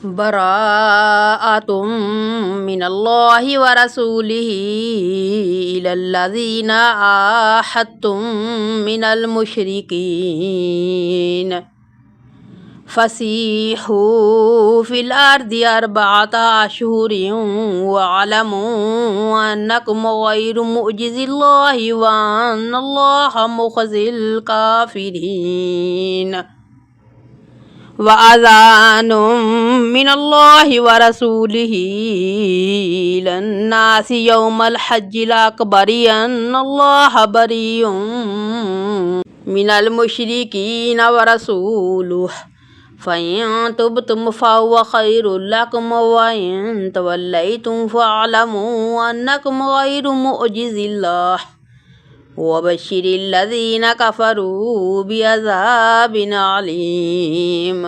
बराअतुम मिनल्लाहि व रसूलिही इलल्लज़ीना आहदतुम मिनल मुशरिकीन फसीहू फिल अर्दि अर्बअता अशहुरिन वअलमू अन्नकुम गैरु मुअजिज़िल्लाहि व अन्नल्लाहा मुख़ज़िल काफ़िरीन व अज़ानुम मिनल्लाहि व रसूलिही इलन्नासि यौमल हज्जिल अकबरि अन्नल्लाहा बरीउम मिनल मुशरिकीन व रसूलुहु फ़इन तुबतुम फ़हुव खैरुल लकुम व इन तवल्लैतुम फ़अलमू अन्नकुम गैरु मुअजिज़िल्लाह वबश्शिरिल लज़ीना कफ़रू बिअज़ाबिन अलीम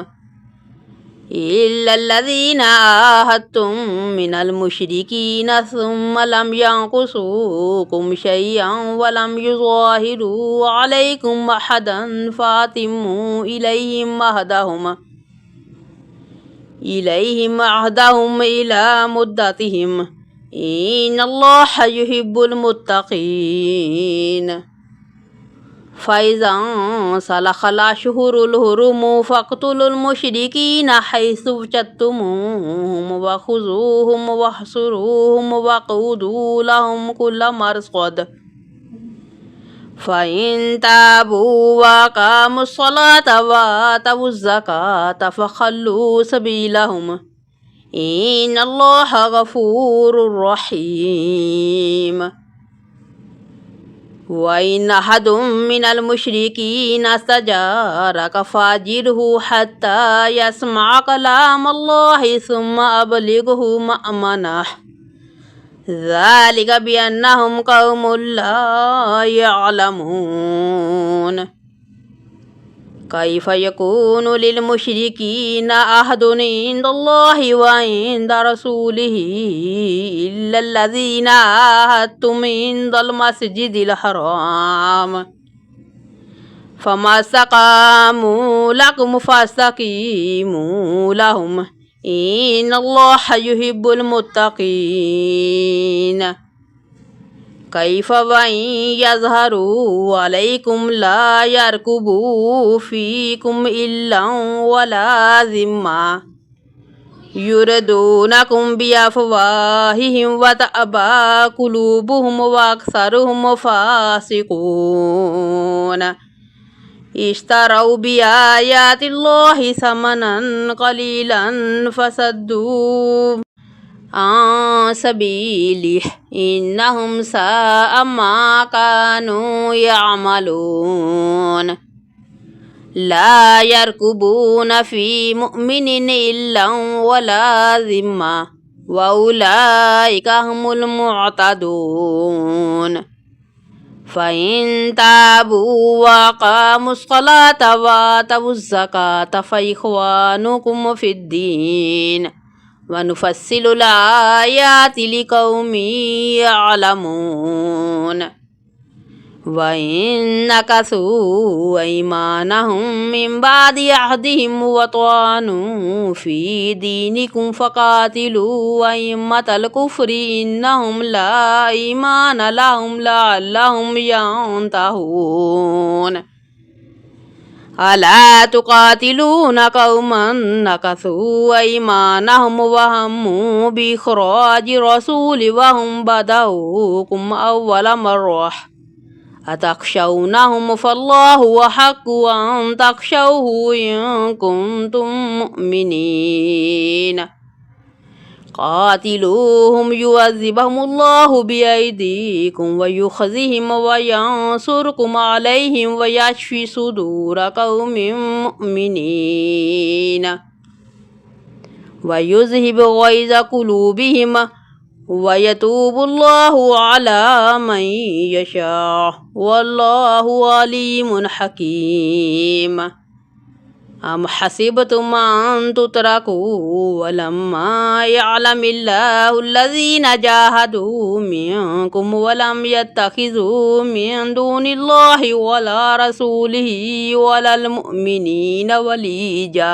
इल्लल्लज़ीना आहदतुम मिनल मुशरिकीन सुम्मा लम यंकुसूकुम शयअन व लम युज़ाहिरू अलैकुम अहदन फ़अतिम्मू इलैहिम अहदहुम इला मुद्दतिहिम इन्नल्लाहा युहिब्बुल मुत्तक़ीन फ़इज़ा सलख़ल अशहुरुल हुरुम फ़क़्तुलुल मुशरिकीन हैसु वजदतुमूहुम वख़ुज़ूहुम वह्सुरूहुम वक़ऊदू लहुम कुल्ला मरसद फ़इन ताबू व अक़ामुस्सलात व आतवुज़्ज़कात फ़ख़ल्लू सबीलहुम इन्नल्लाहा गफ़ूरुर रहीम वइन अहदुम मिनल मुशरिकीन इस्तजारक फ़अजिरहु हत्ता यस्मअ कलामल्लाहि सुम्मा अबलिगहु मअमनह ज़ालिक बिअन्नहुम क़ौमुन ला यअलमून कैफ़ यकूनु लिल मुशरिकीन अहदुन इंदल्लाहि व इंद रसूलिही इल्लल्लज़ीना आहदतुम इंदल मस्जिदिल हराम फमस्तक़ामू लकुम फस्तक़ीमू लहुम इन्नल्लाहा युहिब्बुल मुत्तक़ीन कैफ़ वइन यज़हरू अलैकुम ला यरकुबू फ़ीकुम इल्लन वला ज़िम्मा युरदूनकुम बिअफ़वाहिहिम व तअबा क़ुलूबुहुम व अक्सरुहुम फ़ासिक़ून इश्तरौ बिआयातिल्लाहि समनन क़लीलन फसद्दू आन सबीलिहि इन्नहुम साअ मा कानू यअमलून ला यरकुबून फ़ी मुअमिनिन इल्लन वला ज़िम्मा व उलाइका हुमुल मुअतदून फ़इन ताबू व अक़ामुस्सलात व आतवुज़्ज़कात फ़इख़्वानुकुम फ़िद्दीन व नुफ़स्सिलुल आयाति लिक़ौमिन यअलमून व इन नकसू अयमानहुम मिन बादि अहदिहिम व तअनू फ़ी दीनिकुम फ़क़ातिलू अइम्मतल कुफ़्रि इन्नहुम ला ईमान लहुम लअल्लहुम यंतहून अला तुक़ातिलून क़ौमन नकसू अयमानहुम व हम्मू बिइख़राजि रसूलि व हुम बदऊकुम अव्वल मर्रह अतख़शौनहुम फ़ल्लाहु अहक्कु अन तख़शौहु इन कुन्तुम मुअमिनीन क़ातिलूहुम युअज़्ज़िबहुमुल्लाहु बिअयदीकुम व युख़ज़िहिम व यंसुरकुम अलैहिम व यश्फ़ि सुदूर क़ौमिन मुअमिनीन व युज़हिब ग़ैज़ क़ुलूबिहिम व यतूबुल्लाहु अला मन यशा वल्लाहु अलीमुन हकीम अम हसिबतुम अन तुतरकू वलम्मा यअलमिल्लाहु अल्लज़ीना जाहदू मिनकुम वलम यत्तखिज़ू मिन दूनिल्लाहि वला रसूलिही वलल मुअमिनीन वलीजा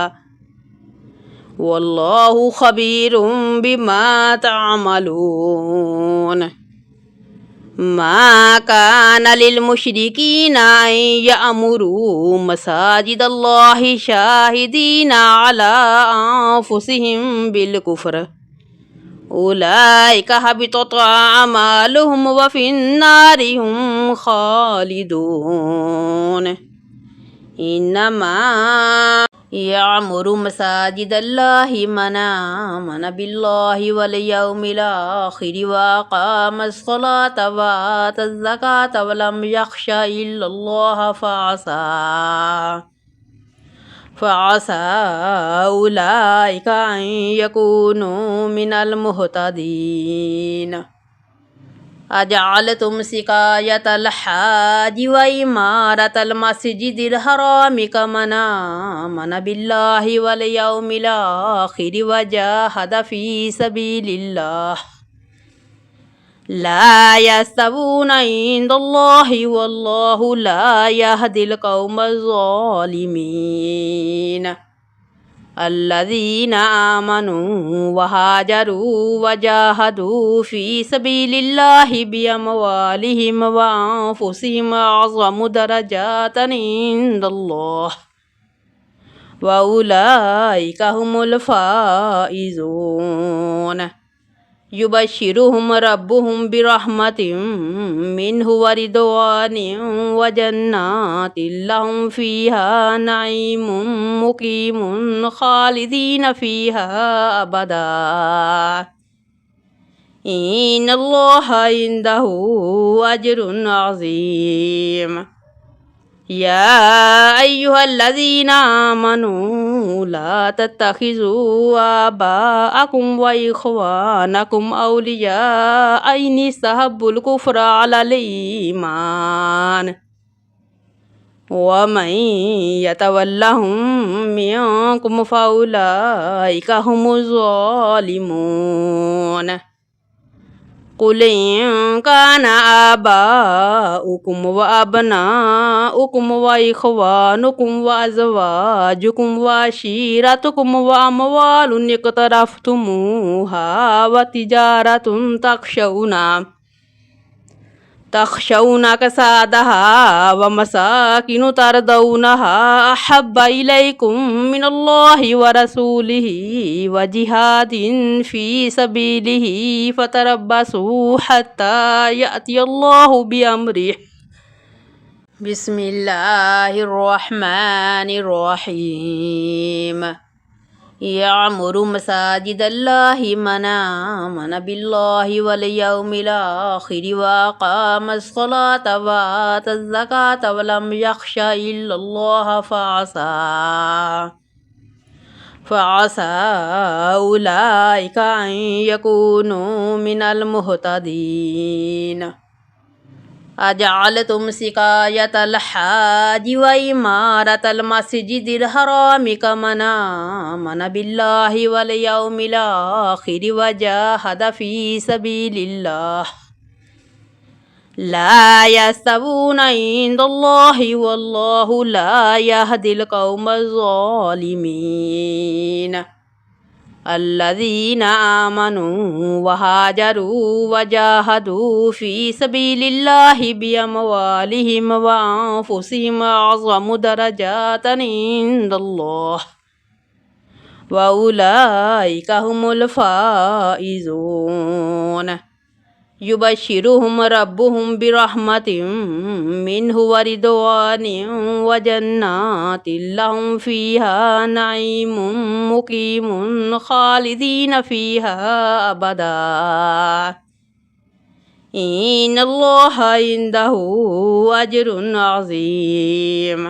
वल्लाहु खबीरुम बिमा तामलून। मा कान लिल मुशरिकीना अन यअमुरू मसाजिदल्लाहि शाहिदीना अला अनफुसिहिम बिल कुफ्र उलाइका हबितत अमालुहुम व फिन्नारि हुम खालिदून। इन्नमा यअमुरु मसाजिदल्लाहि मन आमन बिल्लाहि वल यौमिल आखिरि व अक़ामस्सलात व आतज़्ज़कात व लम यख्शा इल्लल्लाह फ़असा उलाइका अन यकूनू मिनल मुहतदीन। अजअलतुम सिकायतल हाजि व इमारतल मस्जिदिल हरामि कमन आमन बिल्लाहि वल यौमिल आखिरि व जाहद फी सबीलिल्लाह ला यस्तवूना इंदल्लाहि वल्लाहु ला यहदिल कौमज़ ज़ालिमीन। अल्लज़ीना आमनू व हाजरू व जाहदू फी सबीलिल्लाहि बिअमवालिहिम व अनफुसिहिम अअज़मु दरजातन इंदल्लाह व उलाइका हुमुल फ़ाइज़ून। युबश्शिरुहुम रब्बुहुम बिरहमतिम मिन्हु व रिदवानिन व जन्नातिन लहुम फ़ीहा नईमुम मुकीमुन खालिदीन फ़ीहा अबदा इन्नल्लाह इंदहु अज्रुन अज़ीम। या अय्युहल्लज़ीना आमनू ला तत्तखिज़ू आबाअकुम व इख़वानकुम औलिया इन इस्तहब्बुल कुफ़्र अलल ईमान व मन यतवल्लहुम मिनकुम फ़उलाइका हुमुज़ ज़ालिमून। कुल इन कान आबाउकुम व अबनाउकुम व इख़वानुकुम व अज़वाजुकुम व अशीरतुकुम व अमवालुन इक़्तरफ़्तुमूहा व तिजारतुन तख़शौना कसादहा व मसाकिनु तरदौनहा अहब्बा इलैकुम मिनल्लाहि व रसूलिहि व जिहादिन फ़ी सबीलिहि फ़तरब्बसू हत्ता यअतियल्लाहु बिअम्रिहि। बिस्मिल्लाहिर्रहमानिर्रहीम। यअमुरु मसाजिदल्लाहि मन आमन बिल्लाहि वल यौमिल आखिरि व अक़ामस्सलात व आतज़्ज़कात व लम यख्शा इल्लल्लाह फ़असा उलाइका अन यकूनू मिनल मुहतदीन। अजअलतुम सिकायतल हाजि व इमारतल मस्जिदिल हरामि कमन आमन बिल्लाहि वल यौमिल आखिरि व जाहद फी सबीलिल्लाह ला यस्तवूना इंदल्लाहि वल्लाहु ला यहदिल कौमज़ ज़ालिमीन। अल्लज़ीना आमनू व हाजरू व जाहदू फी सबीलिल्लाहि बिअमवालिहिम व अनफुसिहिम अअज़मु दरजातन इंदल्लाह व उलाइका हुमुल फ़ाइज़ून। युबश्शिरुहुम रब्बुहुम बिरहमतिम मिन्हु व रिदवानिन व जन्नातिन लहुम फ़ीहा नईमुम मुकीमुन खालिदीन फ़ीहा अबदा इन्नल्लाह इंदहु अज्रुन अज़ीम।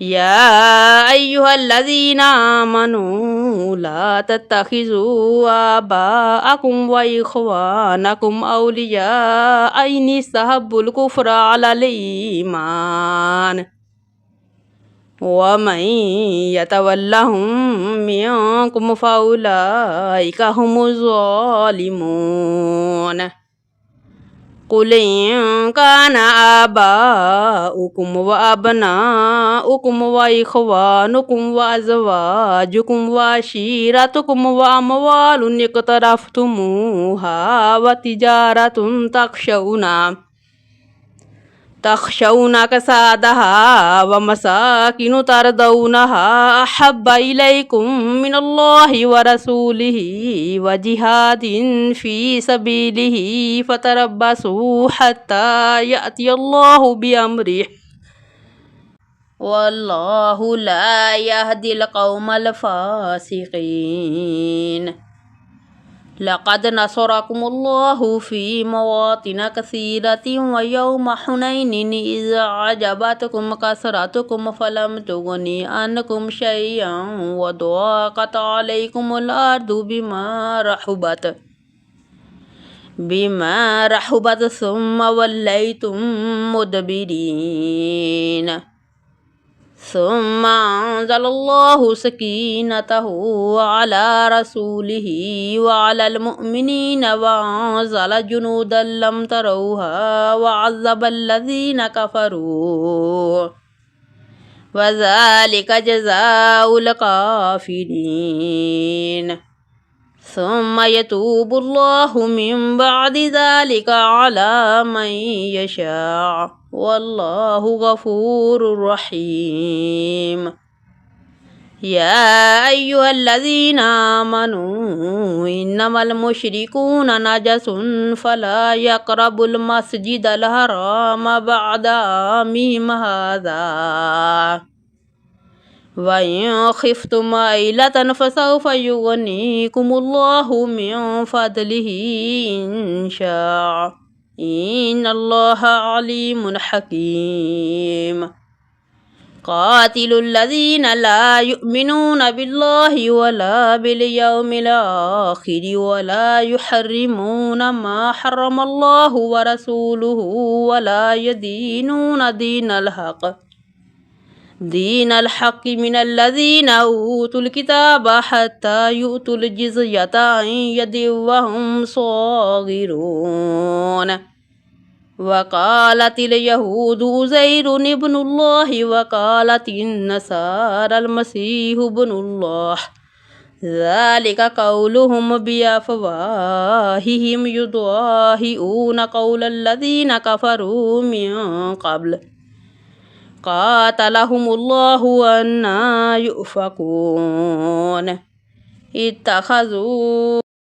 या अय्युहल्लज़ीना आमनू ला तत्तखिज़ू आबाअकुम व इख़वानकुम औलिया इन इस्तहब्बुल कुफ़्र अलल ईमान व मन यतवल्लहुम मिनकुम फ़उलाइका हुमुज़ ज़ालिमून। قل إن كان آباؤكم وأبناؤكم وإخوانكم وأزواجكم وعشيرتكم وأموال اقترفتموها وتجارة تخشون كسادها ومساكن ترضونها أحب إليكم من الله ورسوله وجهاد في سبيله فتربصوا حتى يأتي الله بأمره والله لا يهدي القوم الفاسقين. لقد نصركم الله في مواطن كثيرة ويوم حنين إذ أعجبتكم كثرتكم فلم تغن عنكم شيئا وضاقت عليكم الأرض بما رحبت ثم وليتم مدبرين ثم أنزل الله سكينته على رسوله وعلى المؤمنين وأنزل جنودا لم تروها وعذب الذين كفروا وذلك جزاء الكافرين. ثم يتوب الله من بعد ذلك على من يشاء والله غفور رحيم. يا أيها الذين آمنوا إنما المشركون نجس فلا يقربوا المسجد الحرام بعد عامهم هذا وإن خفتم عيلة فسوف يغنيكم الله من فضله إن شاء إن الله عليم حكيم. قاتلوا الذين لا يؤمنون بالله ولا باليوم الآخر ولا يحرمون ما حرم الله ورسوله ولا يدينون دين الحق من الذين أوتوا الكتاب حتى يؤتوا الجزية عن يد وهم صاغرون. وقالت اليهود عزير ابن الله وقالت النصارى المسيح ابن الله ذلك قولهم بأفواههم يضاهئون قول الذين كفروا من قبل قاتلهم الله أنى يؤفكون. اتخذوا